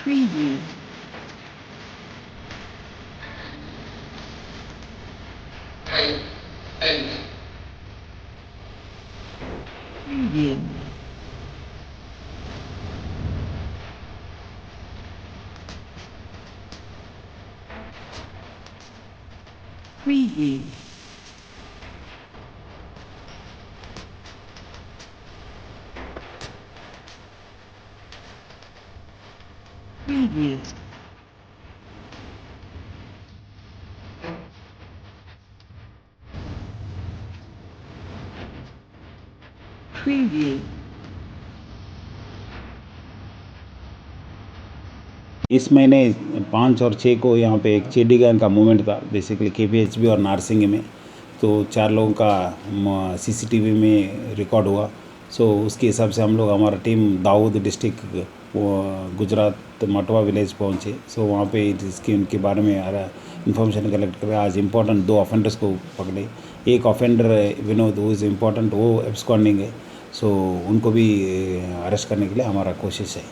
Preview. Preview. Preview. Preview. Preview. इस महीने 5 और 6 को यहाँ पे एक चेडी गैंग का मूवमेंट था बेसिकली KPHB और नारसिंग में। तो 4 लोगों का CCTV में रिकॉर्ड हुआ। सो उसके हिसाब से हम लोग हमारा team Dahod district Gujarat Matwa village पहुँचे। सो वहाँ पे इसके उनके बारे में इन्फॉर्मेशन कलेक्ट कर आज इम्पोर्टेंट 2 ऑफेंडर्स को पकड़े। एक ऑफेंडर विनोद वो इज़ इम्पोर्टेंट, वो एब्सकॉन्डिंग है। सो उनको भी अरेस्ट करने के लिए हमारा कोशिश है।